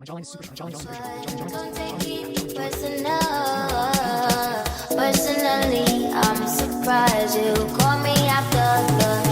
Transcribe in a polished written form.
My jawline is super sharp. Don't take it personally, I'm surprised you call me after the